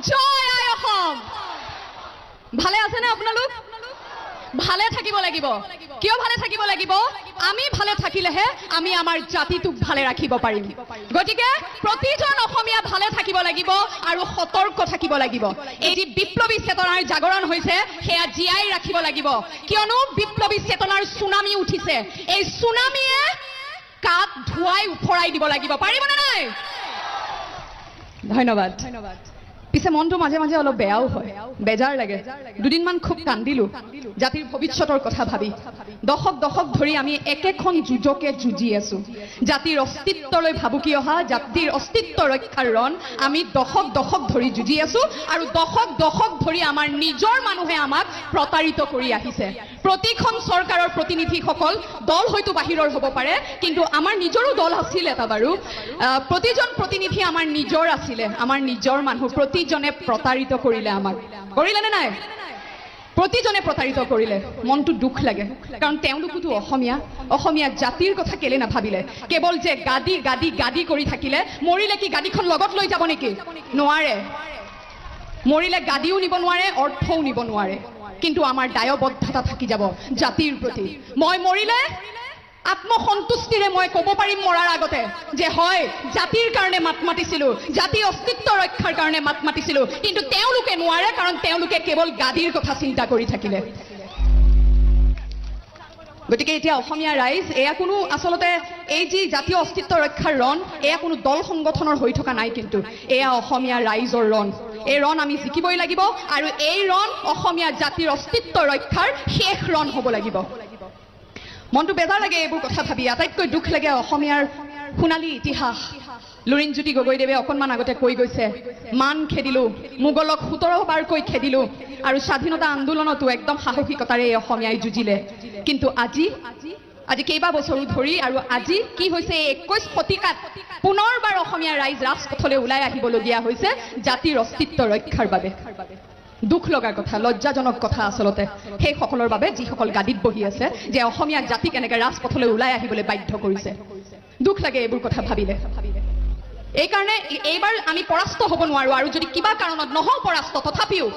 জয় আই অসম। ভালে আছে না আপোনালোক? ভালে থাকিব লাগিব। কিয় ভালে থাকিব লাগিব? আমি ভালে থাকিলেহে আমি আমাৰ জাতিটোক ভালে ৰাখিব পাৰিম। গতিকে প্ৰতিজন অসমীয়া ভালে থাকিব লাগিব আৰু সতৰ্ক থাকিব লাগিব। এই যি বিপ্লৱী চেতনাৰ জাগৰণ হৈছে সেয়া জীয়াই ৰাখিব লাগিব, কিয়নো বিপ্লৱী চেতনাৰ সুনামি উঠিছে। এই সুনামিয়ে কাক ধুৱাই উফৰাই দিব লাগিব। পাৰিবনে নাই? ধন্যবাদ। পিছে মনটো মাজে মাজে অলপ বেয়াও হয়, বেজাৰ লাগে। দুদিনমান খুব কান্দিলো জাতিৰ ভৱিষ্যতৰ কথা ভাবি। দশক দশক ধৰি আমি একেখন যুঁজকে যুঁজি আছো। জাতিৰ অস্তিত্বলৈ ভাবুকি অহা, জাতিৰ অস্তিত্ব ৰক্ষাৰ ৰণ আমি দশক দশক ধৰি যুঁজি আছো, আৰু দশক দশক ধৰি আমাৰ নিজৰ মানুহে আমাক প্ৰতাৰিত কৰি আহিছে। প্ৰতিখন চৰকাৰৰ প্ৰতিনিধিসকল দল হয়তো বাহিৰৰ হ'ব পাৰে, কিন্তু আমাৰ নিজৰো দল আছিল এটা বাৰু। প্ৰতিজন প্ৰতিনিধি আমাৰ নিজৰ আছিলে, আমাৰ নিজৰ মানুহ। প্ৰতিজনে প্ৰতাৰিত কৰিলে আমাক, কৰিলে নে নাই? প্ৰতিজনে প্ৰতাৰিত কৰিলে। মনটো দুখ লাগে, কাৰণ তেওঁলোকোতো অসমীয়া। অসমীয়া জাতিৰ কথা কেলে নাভাবিলে? কেৱল যে গাদী গাদী গাদী কৰি থাকিলে, মৰিলে কি গাদীখন লগত লৈ যাব নেকি? নোৱাৰে। মৰিলে গাদীও নিব নোৱাৰে, অৰ্থও নিব নোৱাৰে, কিন্তু আমাৰ দায়বদ্ধতা থাকি যাব জাতিৰ প্ৰতি। মই মৰিলে আত্মসন্তুষ্টিৰে মই ক'ব পাৰিম মৰাৰ আগতে যে হয়, জাতিৰ কাৰণে মাত মাতিছিলো, জাতিৰ অস্তিত্ব ৰক্ষাৰ কাৰণে মাত মাতিছিলো, কিন্তু তেওঁলোকে নোৱাৰে, কাৰণ তেওঁলোকে কেৱল গাদীৰ কথা চিন্তা কৰি থাকিলে। গতিকে এতিয়া অসমীয়া ৰাইজ, এয়া কোনো আচলতে এই যি জাতীয় অস্তিত্ব ৰক্ষাৰ ৰণ, এয়া কোনো দল সংগঠনৰ হৈ থকা নাই, কিন্তু এয়া অসমীয়া ৰাইজৰ ৰণ। এই ৰণ আমি জিকিবই লাগিব, আৰু এই ৰণ অসমীয়া জাতিৰ অস্তিত্ব ৰক্ষাৰ শেষ ৰণ হ'ব লাগিব। মনটো বেজাৰ লাগে এইবোৰ কথা ভাবি। আটাইতকৈ দুখ লাগে অসমীয়াৰ সোণালী ইতিহাস। লুৰিণজ্যোতি গগৈদেৱে অকণমান আগতে কৈ গৈছে, মান খেদিলো, মোগলক 17 বাৰকৈ খেদিলো, আৰু স্বাধীনতা আন্দোলনতো একদম সাহসিকতাৰে অসমীয়াই যুঁজিলে। কিন্তু আজি কেইবা বছৰো ধৰি, আৰু আজি কি হৈছে, 21 শতিকাত পুনৰবাৰ অসমীয়া ৰাইজ ৰাজপথলৈ ওলাই আহিবলগীয়া হৈছে জাতিৰ অস্তিত্ব ৰক্ষাৰ বাবে। দুখ লগা কথা, লজ্জাজনক কথা আচলতে সেইসকলৰ বাবে যিসকল গাদীত বহি আছে, যে অসমীয়া জাতিক এনেকৈ ৰাজপথলৈ ওলাই আহিবলৈ বাধ্য কৰিছে। দুখ লাগে এইবোৰ কথা ভাবিলে। এইকাৰণে এইবাৰ আমি পৰাস্ত হ'ব নোৱাৰো, আৰু যদি কিবা কাৰণত নহওঁ পৰাস্ত, তথাপিও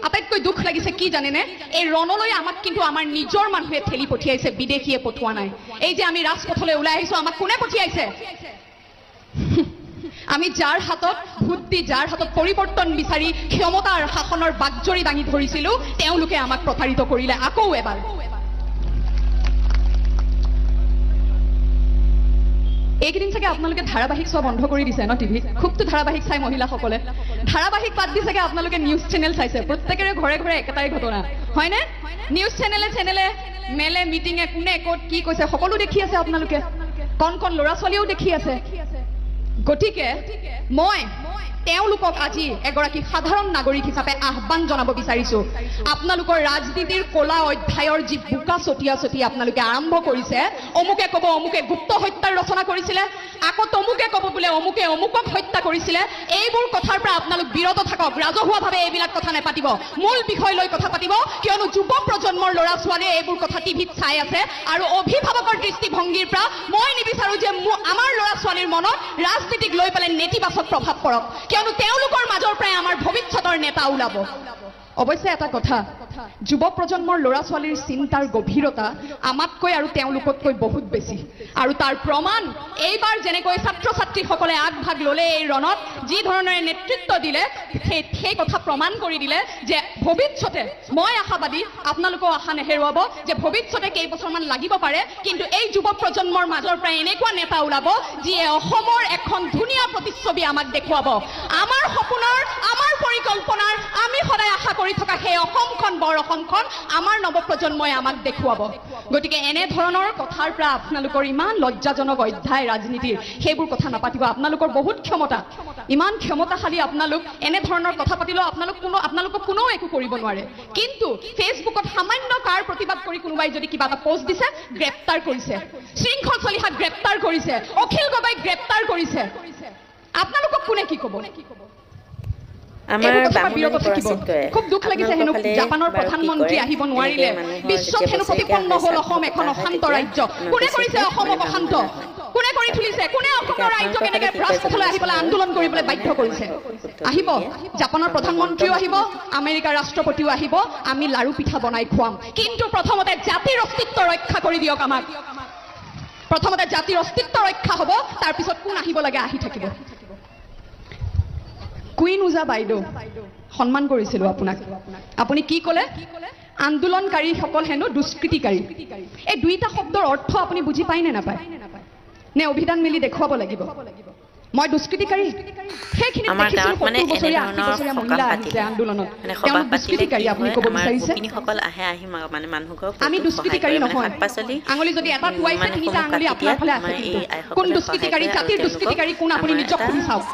আটাইতকৈ দুখ লাগিছে কি জানেনে? এই ৰণলৈ আমাক কিন্তু আমাৰ নিজৰ মানুহে ঠেলি পঠিয়াইছে, বিদেশীয়ে পঠোৱা নাই। এই যে আমি ৰাজপথলৈ ওলাই আহিছো, আমাক কোনে পঠিয়াইছে? আমি যাৰ হাতত ভোট দি, যাৰ হাতত পৰিৱৰ্তন বিচাৰি ক্ষমতাৰ শাসনৰ বাগজৰি দাঙি ধৰিছিলো, তেওঁলোকে আমাক প্ৰতাৰিত কৰিলে আকৌ এবাৰ। এইকেইদিন চাগে আপোনালোকে ধাৰাবাহিক চোৱা বন্ধ কৰি দিছে ন? টিভিত খুবতো ধাৰাবাহিক চাই মহিলাসকলে। ধাৰাবাহিক বাদ দি চাগে আপোনালোকে নিউজ চেনেল চাইছে। প্ৰত্যেকৰে ঘৰে ঘৰে একেটাই ঘটনা, হয়নে? নিউজ চেনেলে মেলে, মিটিঙে কোনে ক'ত কি কৈছে সকলো দেখি আছে আপোনালোকে। কণ কণ ল'ৰা ছোৱালীও দেখি আছে। গতিকে মই তেওঁলোকক আজি এগৰাকী সাধাৰণ নাগৰিক হিচাপে আহ্বান জনাব বিচাৰিছো, আপোনালোকৰ ৰাজনীতিৰ কলা অধ্যায়ৰ যি বোকা ছটিয়া আপোনালোকে আৰম্ভ কৰিছে, অমুকে ক'ব অমুকে গুপ্ত হত্যাৰ ৰচনা কৰিছিলে, আকৌ তমুকে ক'ব বোলে অমুকে অমুকক হত্যা কৰিছিলে। এইবোৰ কথাৰ পৰা আপোনালোক বিৰত থাকক, ৰাজহুৱাভাৱে এইবিলাক কথা নেপাতিব, মূল বিষয় লৈ কথা পাতিব, কিয়নো যুৱ প্ৰজন্মৰ ল'ৰা ছোৱালীয়ে এইবোৰ কথা টিভিত চাই আছে, আৰু অভিভাৱকৰ দৃষ্টিভংগীৰ পৰা মই নিবিচাৰো যে আমাৰ ল'ৰা ছোৱালীৰ মনত ৰাজনীতিক লৈ পেলাই নেতিবাচক প্ৰভাৱ পৰক, কিয়নো তেওঁলোকৰ মাজৰ পৰাই আমাৰ ভৱিষ্যতৰ নেতা ওলাব। অৱশ্যে এটা কথা, যুৱ প্ৰজন্মৰ ল'ৰা ছোৱালীৰ চিন্তাৰ গভীৰতা আমাতকৈ আৰু তেওঁলোকতকৈ বহুত বেছি, আৰু তাৰ প্ৰমাণ এইবাৰ যেনেকৈ ছাত্ৰ ছাত্ৰীসকলে আগভাগ ল'লে এই ৰণত, যি ধৰণেৰে নেতৃত্ব দিলে, সেই কথা প্ৰমাণ কৰি দিলে যে ভৱিষ্যতে, মই আশাবাদী, আপোনালোকেও আশা নেহেৰুৱাব যে ভৱিষ্যতে কেইবছৰমান লাগিব পাৰে, কিন্তু এই যুৱ প্ৰজন্মৰ মাজৰ পৰা এনেকুৱা নেতা ওলাব যিয়ে অসমৰ এখন ধুনীয়া প্ৰতিচ্ছবি আমাক দেখুৱাব। আমাৰ সপোনৰ, আমাৰ পৰিকল্পনাৰ, আমি সদায় আশা কৰি থকা সেই অসমখন, বৰ অসমখন আমাৰ নৱপ্ৰজন্মই আমাক দেখুৱাব। গতিকে এনেধৰণৰ কথাৰ পৰা আপোনালোকৰ ইমান লজ্জাজনক অধ্যায় ৰাজনীতিৰ, সেইবোৰ কথা নাপাতিব। আপোনালোকৰ বহুত ক্ষমতা, ইমান ক্ষমতাশালী আপোনালোক, এনেধৰণৰ কথা পাতিলেও আপোনালোকক কোনেও একো কৰিব নোৱাৰে। কিন্তু ফেচবুকত সামান্য কাৰ প্ৰতিবাদ কৰি কোনোবাই যদি কিবা এটা পোষ্ট দিছে, গ্ৰেপ্তাৰ কৰিছে, শৃংখল চলিহাক গ্ৰেপ্তাৰ কৰিছে, অখিল গগৈক গ্ৰেপ্তাৰ কৰিছে। আপোনালোকক কোনে কি ক'ব? খুব দুখ লাগিছে হেনো জাপানৰ প্ৰধানমন্ত্ৰী আহিব নোৱাৰিলে, বিশ্বত হেনো প্ৰতিপন্ন হ'ল অসম এখন অশান্ত ৰাজ্য। কোনে কৰিছে অসমক অশান্ত? কোনে কোনে কৰি তুলিছে কোনে অসমৰ ৰাজ্যক এনেকৈ ৰাজপথলৈ আহিবলৈ আন্দোলন কৰিবলৈ বাধ্য কৰিছে আহিব জাপানৰ প্ৰধানমন্ত্ৰীও আহিব আমেৰিকাৰ ৰাষ্ট্ৰপতিও আহিব আমি লাৰু পিঠা বনাই খুৱাম কিন্তু প্ৰথমতে জাতিৰ অস্তিত্ব ৰক্ষা কৰি দিয়ক আমাক প্ৰথমতে জাতিৰ অস্তিত্ব ৰক্ষা হ'ব তাৰ পিছত কোন আহিব লাগে আহি থাকিব কুইন উজা বাইদেউ সম্মান কৰিছিলো আপোনাক আপুনি কি ক'লে আন্দোলনকাৰীসকল হেনো দুষ্কৃতিকাৰী এই দুইটা শব্দৰ অৰ্থ আপুনি বুজি পায় নে নাপায় নে অভিধান মিলি দেখুৱাব লাগিব মই দুষ্কৃতিকাৰী সেইখিনি দেখিছো মানে বছৰীয়া মহিলা আহিছে আন্দোলনত তেওঁ দুষ্কৃতিকাৰী আপুনি ক'ব বিচাৰিছে সকল আহে আহি মানে মানুহক আমি দুষ্কৃতিকাৰী নহয় আঙুলি যদি এটা টুৱাইছে তিনিটা আঙুলি আপোনাৰ ফালে আছে কোন দুষ্কৃতিকাৰী জাতিৰ দুষ্কৃতিকাৰী কোন আপুনি নিজক সুধি চাওক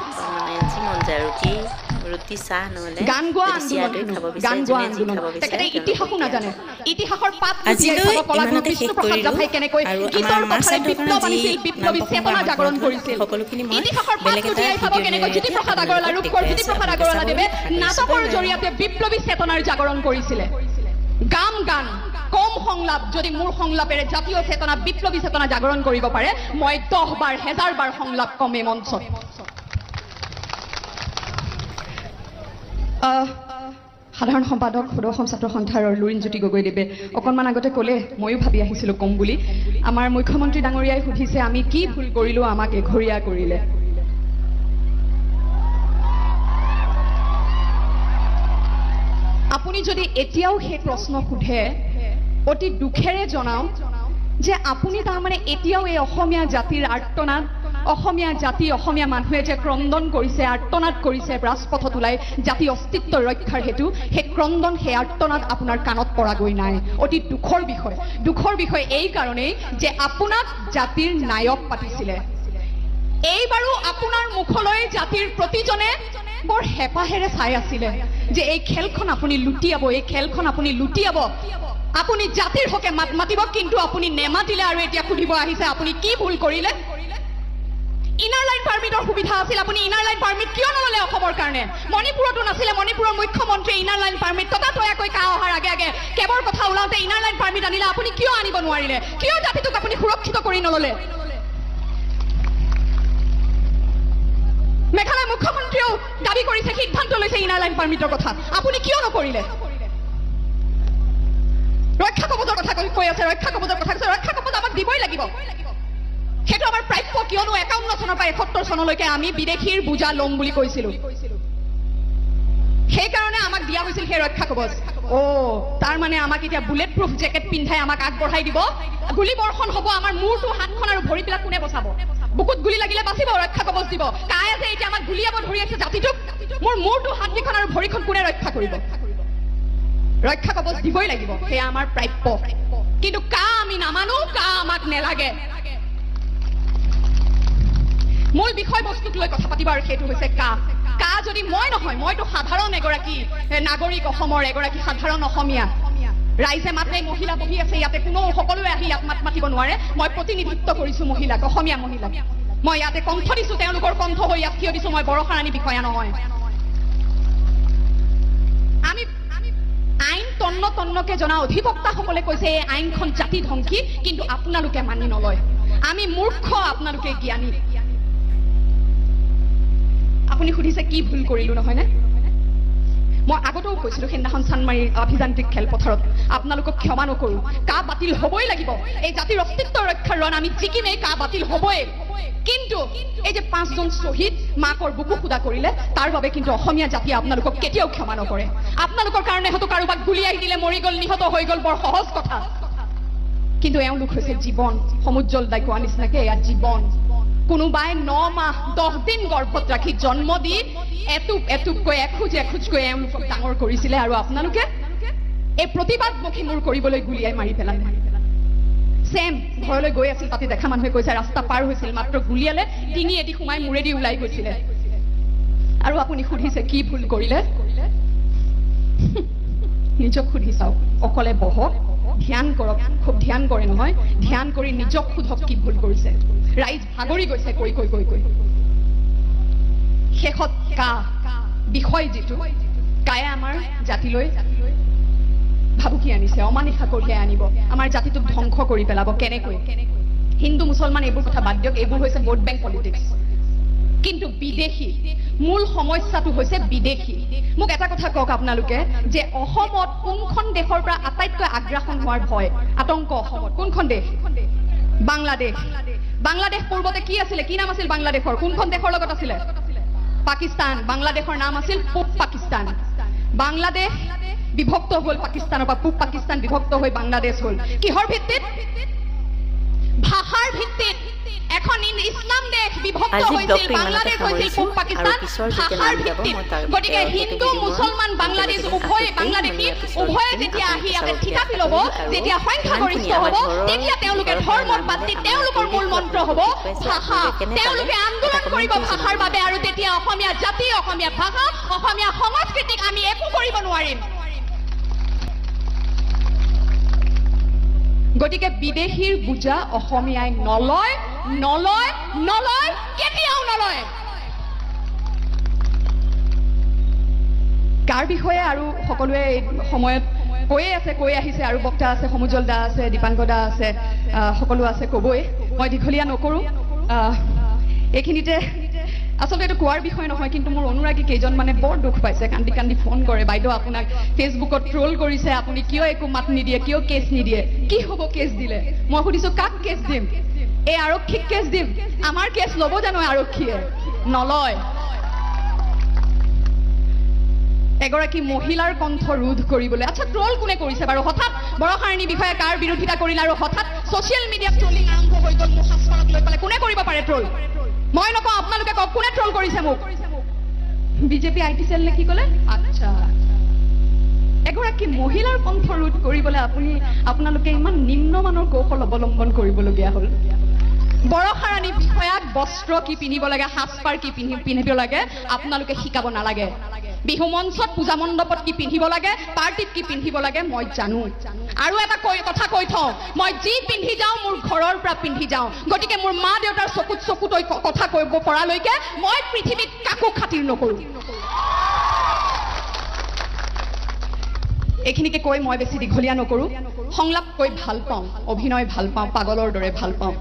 ৰুটি চাহ নহলে গান গোৱা আন্দোলন তেখেতে ইতিহাসো নাজানে ইতিহাসৰ পাত আজিলৈ কলাগুৰু বিষ্ণুপ্ৰসাদ ৰাভাই কেনেকৈ গীতৰ কথাৰে বিপ্লৱ আনিছিল বিপ্লৱী চেতনা জাগৰণ কৰিছিল ইতিহাসৰ পাত উলিয়াই চাব কেনেকৈ জ্যোতিপ্ৰসাদ আগৰৱালা ৰূপকৰ জ্যোতিপ্ৰসাদ আগৰৱালাদেৱে নাটকৰ জৰিয়তে বিপ্লৱী চেতনাৰ জাগৰণ কৰিছিলে গান কম সংলাপ যদি মোৰ সংলাপেৰে জাতীয় চেতনা বিপ্লৱী চেতনা জাগৰণ কৰিব পাৰে মই 10 বাৰ 1000 বাৰ সংলাপ কমে মঞ্চত সাধাৰণ সম্পাদক সদৌ অসম ছাত্ৰ সন্থাৰ লুৰিণজ্যোতি গগৈদেৱে অকণমান আগতে ক'লে ময়ো ভাবি আহিছিলোঁ কম বুলি আমাৰ মুখ্যমন্ত্ৰী ডাঙৰীয়াই সুধিছে আমি কি ভুল কৰিলোঁ আমাক এঘৰীয়া কৰিলে আপুনি যদি এতিয়াও সেই প্ৰশ্ন সোধে অতি দুখেৰে জনাও যে আপুনি তাৰমানে এতিয়াও এই অসমীয়া জাতিৰ আৰ্তনাদ অসমীয়া জাতি অসমীয়া মানুহে যে ক্ৰন্দন কৰিছে আৰ্তনাদ কৰিছে ৰাজপথত ওলাই জাতি অস্তিত্ব ৰক্ষাৰ হেতু সেই ক্ৰন্দন সেই আৰ্তনাদ আপোনাৰ কাণত পৰাগৈ নাই অতি দুখৰ বিষয় এই কাৰণেই যে আপোনাক জাতিৰ নায়ক পাতিছিলে এইবাৰো আপোনাৰ মুখলৈ জাতিৰ প্ৰতিজনে বৰ হেঁপাহেৰে চাই আছিলে যে এই খেলখন আপুনি লুটিয়াব এই খেলখন আপুনি লুটিয়াব আপুনি জাতিৰ হকে মাত মাতিব কিন্তু আপুনি নেমাতিলে আৰু এতিয়া সুধিব আহিছে আপুনি কি ভুল কৰিলে ইনাৰ লাইন পাৰ্মিটৰ সুবিধা আছিল আপুনি ইনাৰ লাইন পাৰ্মিট কিয় নললে অসমৰ কাৰণে মণিপুৰতো নাছিলে মণিপুৰৰ মুখ্যমন্ত্ৰীয়ে ইনাৰ লাইন পাৰ্মিট ততাতৈয়াকৈ কা অহাৰ আগে আগে কেৱৰ কথা ওলাওঁতে ইনাৰ লাইন পাৰ্মিট আনিলে আপুনি কিয় আনিব নোৱাৰিলে কিয় জাতিটোক আপুনি সুৰক্ষিত কৰি নললে মেঘালয় মুখ্যমন্ত্ৰীয়েও দাবী কৰিছে সিদ্ধান্ত লৈছে ইনাৰ লাইন পাৰ্মিটৰ কথা আপুনি কিয় নকৰিলে ৰক্ষা কবচৰ কথা কৈ আছে ৰক্ষা কবচৰ কথা কৈছে ৰক্ষা কবচ আমাক দিবই লাগিব সেইটো আমাৰ প্ৰাপ্য কিয়নো 51 চনৰ পৰা 71 চনলৈকে আমি বিদেশীৰ বুজা লম বুলি কৈছিলো সেইকাৰণে আমাক দিয়া হৈছিল সেই ৰক্ষা কবচ তাৰ মানে আমাক এতিয়া বুলেট প্ৰুফ জেকেট পিন্ধাই আমাক আগবঢ়াই দিব গুলি বৰ্ষণ হ'ব আমাৰ মূৰটো হাতখন আৰু ভৰিবিলাক কোনে বচাব বুকুত গুলি লাগিলে বাচিব ৰক্ষা কবচ দিব কাই আছে এতিয়া আমাক গুলিয়াব ধৰি আছে জাতিটোক মোৰ মূৰটো হাতখন আৰু ভৰিখন কোনে ৰক্ষা কৰিব ৰক্ষা কবচ দিবই লাগিব সেয়া আমাৰ প্ৰাপ্য কিন্তু কা আমি নামানো কা আমাক নেলাগে মূল বিষয়বস্তুক লৈ কথা পাতিব আৰু সেইটো হৈছে কা যদি মই নহয় মইতো সাধাৰণ এগৰাকী নাগৰিক অসমৰ এগৰাকী সাধাৰণ অসমীয়া ৰাইজে মাতে মহিলা বহি আছে ইয়াতে কোনো সকলোৱে আহি ইয়াত মাত মাতিব নোৱাৰে মই প্ৰতিনিধিত্ব কৰিছো মহিলাক অসমীয়া মহিলাক মই ইয়াতে কণ্ঠ দিছো তেওঁলোকৰ কণ্ঠ হৈ ইয়াত থিয় দিছো মই বৰষাৰাণী বিষয়া নহয় আমি আইন তন্নকে জনা অধিবক্তাসকলে কৈছে এই আইনখন জাতি ধ্বংসী কিন্তু আপোনালোকে মানি নলয় আমি মূৰ্খ আপোনালোকে জ্ঞানী আপুনি সুধিছে কি ভুল কৰিলো নহয় নে মই আগতেও কৈছিলো সেইদিনাখন চানমাৰী অভিযান্ত্ৰিক খেলপথাৰত আপোনালোকক ক্ষমা নকৰো কা বাতিল হ'বই লাগিব এই জাতিৰ অস্তিত্ব ৰক্ষাৰ ৰণ আমি জিকিমেই কা বাতিল হ'বই কিন্তু এই যে 5 জন শ্বহীদ মাকৰ বুকু খুদা কৰিলে তাৰ বাবে কিন্তু অসমীয়া জাতি আপোনালোকক কেতিয়াও ক্ষমা নকৰে আপোনালোকৰ কাৰণে হয়তো কাৰোবাক গুলিয়াই দিলে মৰি গ'ল নিহত হৈ গ'ল বৰ সহজ কথা কিন্তু এওঁলোক হৈছে জীৱন সমুজ্জ্বল দাই কোৱা নিচিনাকে এয়া জীৱন কোনোবাই 9 মাহ 10 দিন গৰ্ভত ৰাখি জন্ম দি এটুপকৈ এখোজকৈ এওঁলোকক ডাঙৰ কৰিছিলে আৰু আপোনালোকে এই প্ৰতিবাদমুখী মোৰ কৰিবলৈ গুলিয়াই মাৰি পেলালে সেম ঘৰলৈ গৈ আছিল তাতে দেখা মানুহে কৈছে ৰাস্তা পাৰ হৈছিল মাত্ৰ গুলিয়ালে ডিঙি এদি সোমাই মূৰেদি ওলাই গৈছিলে আৰু আপুনি সুধিছে কি ভুল কৰিলে নিজক সুধি চাওক অকলে বহক ধ্যান কৰক খুব ধ্যান কৰে নহয় ধ্যান কৰি নিজক সুধক কি ভুল কৰিছে ৰাইজ ভাগৰি গৈছে কৈ শেষত কা বিষয় যেটো কায়ে আমাৰ জাতিলৈ ভাবুকি আনিছে অমানিশা কঢ়িয়াই আনিব আমাৰ জাতিটোক ধ্বংস কৰি পেলাব কেনেকৈ হিন্দু মুছলমান এইবোৰ কথা বাদ দিয়ক, এইবোৰ হৈছে ভোট বেংক পলিটিক্স। কিন্তু বিদেশী মূল সমস্যাটো হৈছে বিদেশী। মোক এটা কথা কওক আপোনালোকে, যে অসমত কোনখন দেশৰ পৰা আটাইতকৈ আগ্ৰাসন হোৱাৰ ভয়, আতংক অসমত কোনখন দেশ? বাংলাদেশ। বাংলাদেশ পূৰ্বতে কি আছিলে? কি নাম আছিল বাংলাদেশৰ? কোনখন দেশৰ লগত আছিলে? পাকিস্তান। বাংলাদেশৰ নাম আছিল পূব পাকিস্তান। বাংলাদেশ বিভক্ত হ'ল পাকিস্তানৰ পৰা, পূব পাকিস্তান বিভক্ত হৈ বাংলাদেশ হ'ল। কিহৰ ভিত্তিত? ভাষাৰ ভিত্তিত। এখন ইছলাম দেশ বিভক্ত হৈছিল, বাংলাদেশ হৈছিল পূব পাকিস্তান ভাষাৰ ভিত্তিত। গতিকে হিন্দু মুছলমান বাংলাদেশ বাংলাদেশী উভয়ে যেতিয়া আহি ইয়াতে থিতাপি ল'ব, যেতিয়া সংখ্যাগৰিষ্ঠ হ'ব, তেতিয়া তেওঁলোকে ধৰ্মক বাদ দি তেওঁলোকৰ মূল মন্ত্ৰ হ'ব ভাষা। তেওঁলোকে আন্দোলন কৰিব ভাষাৰ বাবে, আৰু তেতিয়া অসমীয়া জাতি, অসমীয়া ভাষা, অসমীয়া সংস্কৃতিক আমি একো কৰিব নোৱাৰিম। গতিকে বিদেশীৰ বুজা অসমীয়াই নলয়, নলয়, নলয়, কেতিয়াও নলয়। কাৰ বিষয়ে আৰু সকলোৱে সময়ত কৈয়ে আছে, কৈ আহিছে, আৰু বক্তা আছে, সমুজল দা আছে, দীপাংকৰ দা আছে, সকলো আছে, ক'বই। মই দীঘলীয়া নকৰোঁ। এইখিনিতে আচলতে এইটো কোৱাৰ বিষয় নহয়, কিন্তু মোৰ অনুৰাগী কেইজনমানে বৰ দুখ পাইছে, কান্দি কান্দি ফোন কৰে, বাইদেউ আপোনাক ফেচবুকত ট্ৰল কৰিছে, আপুনি কিয় একো মাত নিদিয়ে, কিয় কেছ নিদিয়ে? কি হ'ব কেছ দিলে? মই সুধিছোঁ কাক কেছ দিম? এই আৰক্ষীক কেছ দিম? আমাৰ কেছ ল'ব জানো আৰক্ষীয়ে? নলয়। এগৰাকী মহিলাৰ কণ্ঠ ৰোধ কৰিবলৈ, আচ্ছা ট্ৰল কোনে কৰিছে বাৰু? হঠাৎ বৰষাৰণী বিষয়ে কাৰ বিৰোধিতা কৰিলে আৰু হঠাৎ ছ'চিয়েল মিডিয়াত ট্ৰলিং আৰম্ভ হৈ গ'ল মোৰ সাজপাৰক লৈ পেলাই? কোনে কৰিব পাৰে ট্ৰল? মই নকওঁ, আপোনালোকে কওক কোনে ট্ৰল কৰিছে মোক? বিজেপি আই টি চেল নে কি ক'লে? আচ্ছা, এগৰাকী মহিলাৰ কণ্ঠ ৰোধ কৰিবলৈ আপোনালোকে ইমান নিম্নমানৰ কৌশল অৱলম্বন কৰিবলগীয়া হ'ল। বৰষাৰণী বিষয়াক বস্ত্ৰ কি পিন্ধিব লাগে, সাজপাৰ কি পিন্ধিব লাগে আপোনালোকে শিকাব নালাগে। বিহু মঞ্চত, পূজা মণ্ডপত কি পিন্ধিব লাগে, পাৰ্টিত কি পিন্ধিব লাগে মই জানো। আৰু এটা কথা কৈ থওঁ, মই যি পিন্ধি যাওঁ মোৰ ঘৰৰ পৰা পিন্ধি যাওঁ। গতিকে মোৰ মা দেউতাৰ চকুত চকুত কথা কৰিব পৰালৈকে মই পৃথিৱীত কাকো খাতিৰ নকৰোঁ। এইখিনিকে কৈ মই বেছি দীঘলীয়া নকৰোঁ। সংলাপ কৈ ভাল পাওঁ, অভিনয় ভাল পাওঁ, পাগলৰ দৰে ভাল পাওঁ।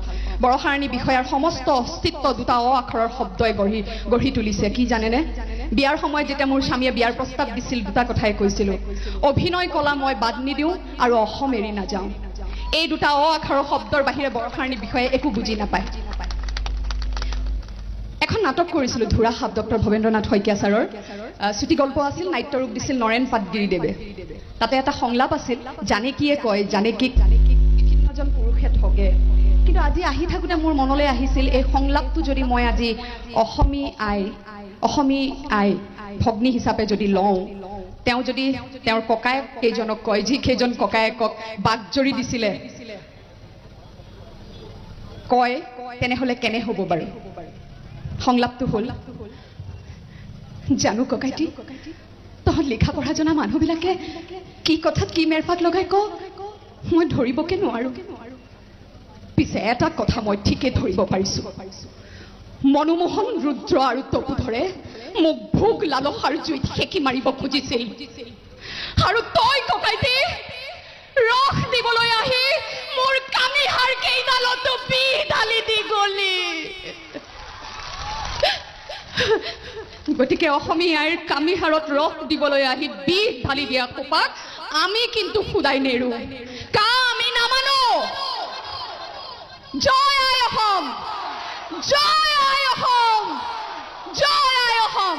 বৰষাৰণী বিষয়াৰ সমস্ত অস্তিত্ব দুটা আখৰৰ শব্দই গঢ়ি তুলিছে। কি জানেনে? বিয়াৰ সময়ত যেতিয়া মোৰ স্বামীয়ে বিয়াৰ প্ৰস্তাৱ দিছিল, দুটা কথাই কৈছিলোঁ, অভিনয় কলা মই বাদ নিদিওঁ আৰু অসম এৰি নাযাওঁ। এই দুটা আখৰৰ শব্দৰ বাহিৰে বৰষাৰণী বিষয়ে একো বুজি নাপায়। এখন নাটক কৰিছিলোঁ ধুৰাসাপ, ডক্টৰ ভৱেন্দ্ৰনাথ শইকীয়া ছাৰৰ চুটি গল্প আছিল, নাট্যৰূপ দিছিল নৰেন পাটগিৰিদেৱে। তাতে এটা সংলাপ আছিল, জানেকীয়ে কয় জানেকীক বিভিন্নজন পুৰুষে ঠগে। কিন্তু আজি আহি থাকোঁতে মোৰ মনলৈ আহিছিল, এই সংলাপটো যদি মই আজি অসমী আই ভগ্নী হিচাপে যদি লওঁ, তেওঁ যদি তেওঁৰ ককায়েক কেইজনক কয়, যিকেইজন ককায়েকক বাগজৰি দিছিলে কয়, তেনেহ'লে কেনে হ'ব বাৰু? সংলাপটো হ'ল, জানো ককাইটি, তহঁত লিখা পঢ়া জনা মানুহবিলাকে কি কথাত কি মেৰপাক লগাই ক মই ধৰিবকে নোৱাৰোঁ। পিছে এটা কথা মই ঠিকে ধৰিব পাৰিছোঁ, মনোমোহন, ৰুদ্ৰ আৰু তপুধৰে মোক ভোগ লালসাৰ জুইত সেকি মাৰিব খুজিছিল, আৰু তই ককাইটি ৰস দিবলৈ আহি মোৰ কামিহাৰ কেইডালতো বিহ ঢালি দি গলি। গতিকে অসমীয়াৰ কামিহাৰত ৰস দিবলৈ আহি বিষ ঢালি দিয়া খোপাক আমি কিন্তু খুদাই নেৰো, আমি নামানো। জয় আই অসম, জয় আই অসম, জয় আই অসম।